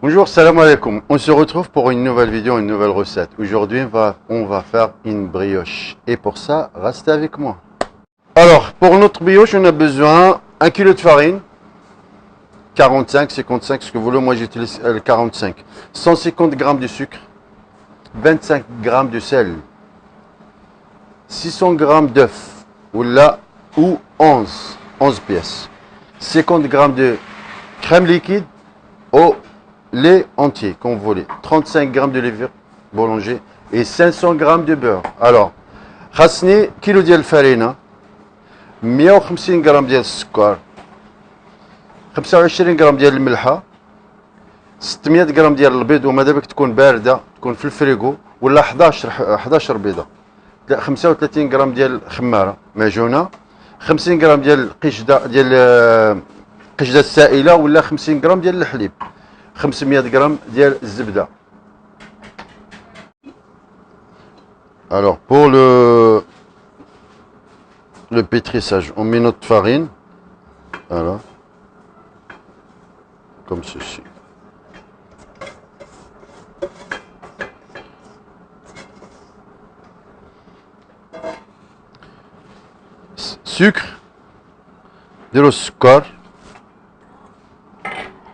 Bonjour, salam alaikum. On se retrouve pour une nouvelle vidéo, une nouvelle recette. Aujourd'hui, on va faire une brioche. Et pour ça, restez avec moi. Alors, pour notre brioche, on a besoin 1 kg de farine, 45, 55, ce que vous voulez. Moi, j'utilise le 45. 150 g de sucre, 25 g de sel, 600 g d'œufs, ou 11 pièces, 50 g de crème liquide, au lait entier, comme vous voulez, 35 g de levure boulanger et 500 g de beurre. Alors, خاصني كيلو ديال الفرينة، 150 غرام ديال السكر، 25 غرام ديال الملحة، 600 غرام ديال البيض، وماذا بك تكون باردة، تكون في الفريغو، ولا 11 بيضة، 35 غرام ديال الخمارة معجونة، 50 غرام ديال القشدة السائلة، ولا 50 غرام ديال الحليب، 500 غرام ديال الزبدة. Alors pour le pétrissage, on met notre farine, voilà, comme ceci. Sucre, de l'eau sucre,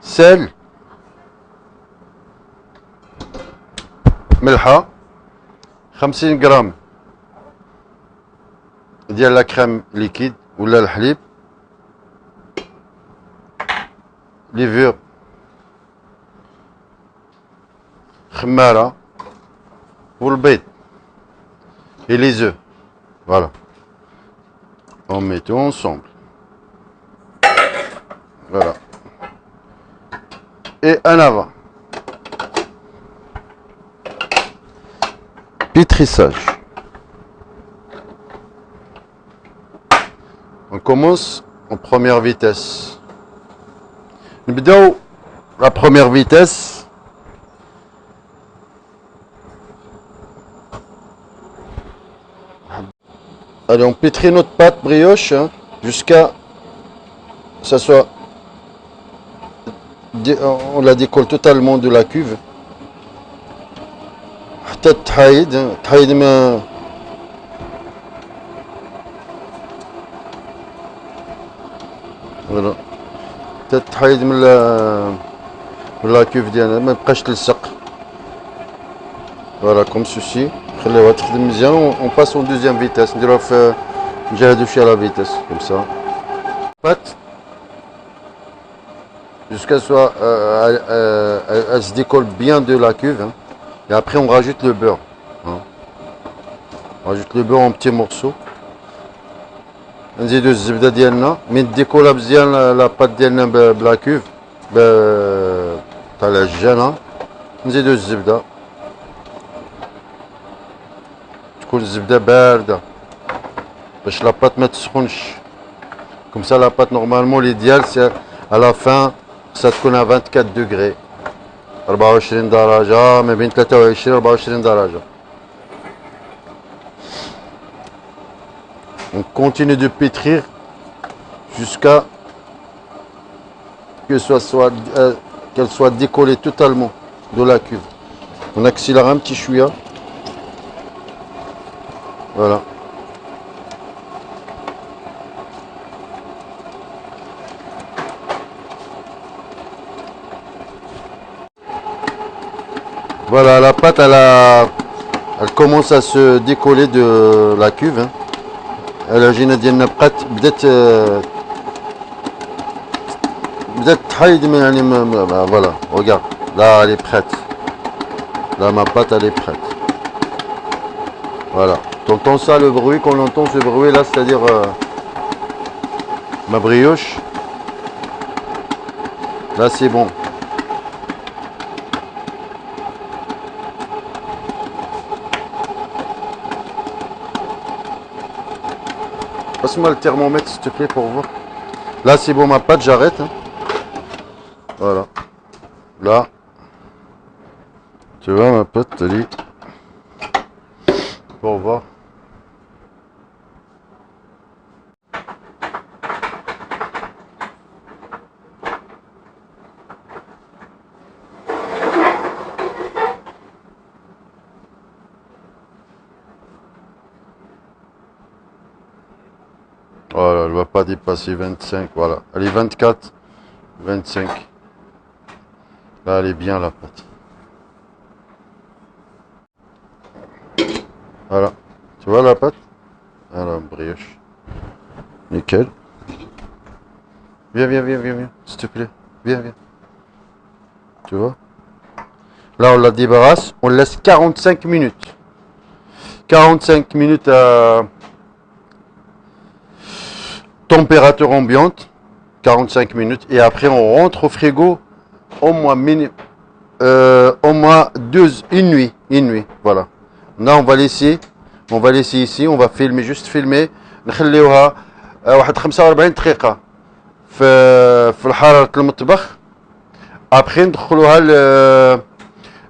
sel, ملحة، 50 غرام ديال لا كريم ليكيد ولا الحليب، ليفور، خمارة والبيض et les œufs. Voilà. On met tout ensemble. Voilà. Et en avant. Pétrissage. On commence en première vitesse. نبداو la première vitesse. Allez, on pétrit notre pâte brioche, hein, jusqu'à ça soit, on la décolle totalement de la cuve. حتى تحايد ما فوالا، حتى تحايد من لا كوف ديالنا، ما يبقاش تلصق. فوالا كوم سوسي، نخليوها تخدم مزيان. اون باس اون دوزيام فيتاس، نديروها في، نجهدو شي لا فيتاس كوم سا. بات jusqu'à ce soit elle se décolle bien de la cuve, hein. Et après on rajoute le beurre, hein. On rajoute le beurre en petits morceaux. نزيدو الزبده ديالنا من ديكولا مزيان لاباط ديالنا بلا كوف تاع العجانه. نزيدو الزبده، تكون الزبده بارده باش لاباط ما تسخنش. كوم سا لاباط نورمالمون ليديال سي على لا فان خصها تكون 24 دوغري، 24 درجه، ما بين 23 و 24 درجه. On continue de pétrir jusqu'à que qu'elle soit décollée totalement de la cuve. On accélère un petit chouïa. Voilà. Voilà, la pâte elle commence à se décoller de la cuve, hein. العجينه ديالنا بدات تحيد من يعني voilà, regarde, là elle est prête, là ma pâte elle est prête. Voilà, t'entends ça, le bruit qu'on entend, ce bruit là, c'est à dire ma brioche là c'est bon. Passe-moi le thermomètre s'il te plaît pour voir. Là c'est bon ma pâte, j'arrête, hein. Voilà. Là. Tu vois ma pâte, t'as dit. Pour voir. Voilà, elle ne va pas dépasser 25. Voilà, elle est 24, 25. Là, elle est bien la pâte. Voilà, tu vois la pâte? Voilà, brioche. Nickel. Viens, viens, viens, viens, viens, s'il te plaît. Viens, viens. Tu vois? Là, on la débarrasse. On laisse 45 minutes. 45 minutes à température ambiante. 45 minutes. Et après, on rentre au frigo au moins, une nuit. Une nuit. Voilà. Là, on va laisser ici. On va filmer, juste filmer. نخليوها واحد 45 دقيقة في الحرارة المطبخ. ابخي ندخلوها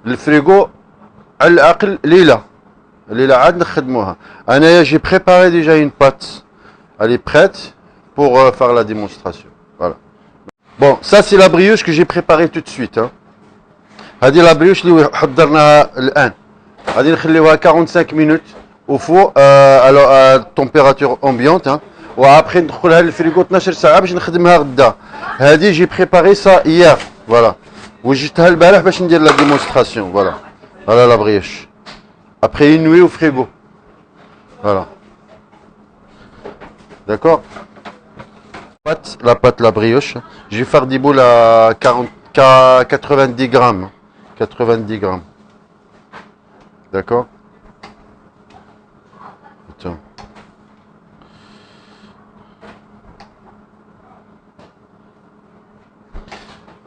للفريغو على الاقل ليله عاد نخدموها. انايا جي بريباري ديجا une pâte, elle est prête pour faire la démonstration. Voilà. Bon, ça c'est la brioche que j'ai préparée tout de suite. هذه la brioche اللي حضرناها الان. غادي نخليوها 45 minutes au four à température ambiante. وابخي ندخلها للفريغو 12 ساعه باش نخدمها غدا. هذه جي بريباري ça hier. Voilà. وجدتها البارح باش ندير لا ديمونستراسيون. Voilà. Voilà la brioche. Après une nuit au frigo. Voilà. D'accord. La pâte, la brioche. Je vais faire des boules à 90 grammes. 90 grammes. D'accord. Attends.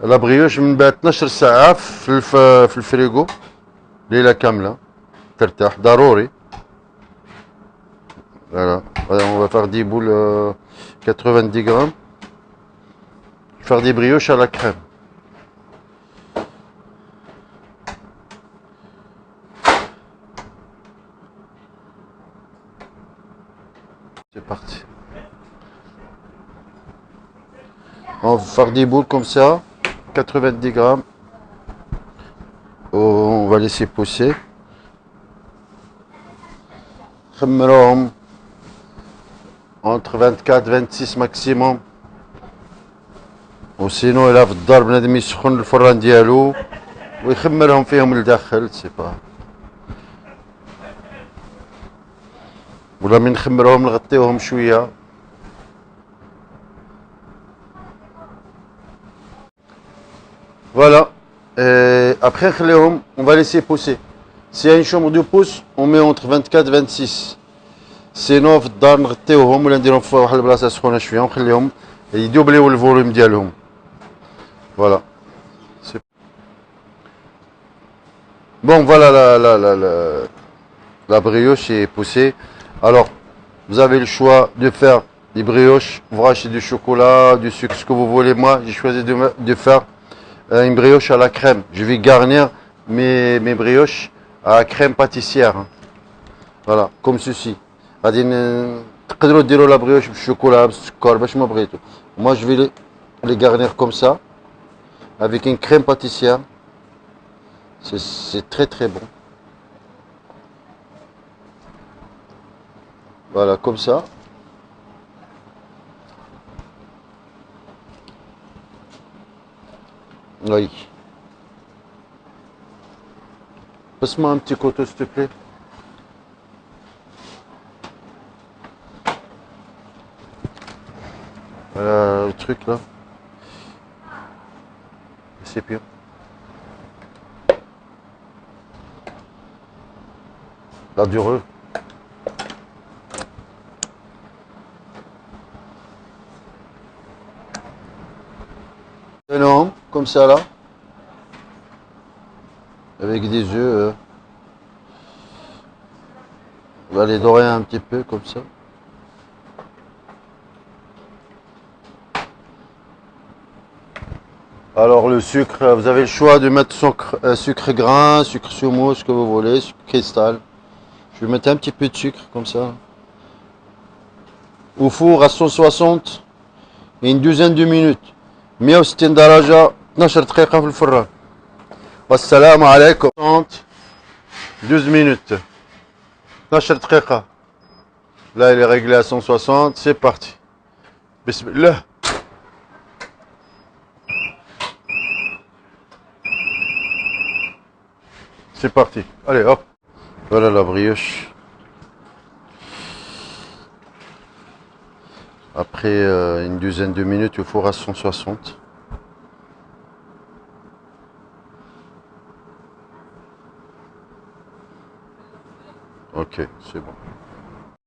La brioche من بعد 12 ساعة في الفريغو ليلة كاملة ترتاح ضروري. Voilà. Voilà, on va faire des boules 90 grammes. Faire des brioches à la crème. C'est parti. On va faire des boules comme ça. 90 grammes. On va laisser pousser. خمروهم entre 24 26 maximum. وسينو الا في الدار بنادم يسخن الفران ديالو ويخمرهم فيهم لداخل سي با، ولا من نخمروهم نغطيوهم شويه. Voilà. Après, on va laisser pousser. S'il y a une chambre de pouce, on met entre 24 et 26. Sinon, في الدار نغطيوهم ولا نديرهم في واحد البلاصه سخونه شويه ونخليهم يدوبليو الفوليوم ديالهم. Voilà. Bon, voilà la brioche est poussée. Alors, vous avez le choix de faire des brioches. Vous rachetez du chocolat, du sucre, ce que vous voulez. Moi, j'ai choisi de faire une brioche à la crème. Je vais garnir mes brioches à crème pâtissière. Voilà, comme ceci. تقدروا ديروا لا بريوش بالشوكولا بالسكر باش ما بغيتو. Moi je vais les garnir comme ça avec une crème pâtissière. C'est très très bon. Voilà, comme ça. Oui. Passe-moi un petit couteau s'il te plaît. Voilà le truc là. C'est pire. La dureuse. Énorme, comme ça là. Avec des œufs. On va les dorer un petit peu comme ça. Alors le sucre, vous avez le choix de mettre sucre grain, sucre sumo, ce que vous voulez, sucre cristal. Je vais mettre un petit peu de sucre comme ça. Au four à 160 et une douzaine de minutes. 160 درجة 12 دقيقة في الفران. والسلام عليكم. 12 minutes. 12 دقيقة. Là il est réglé à 160, c'est parti. Bismillah. C'est parti. Allez, hop. Voilà la brioche. Après une douzaine de minutes au four à 160. Ok, c'est bon.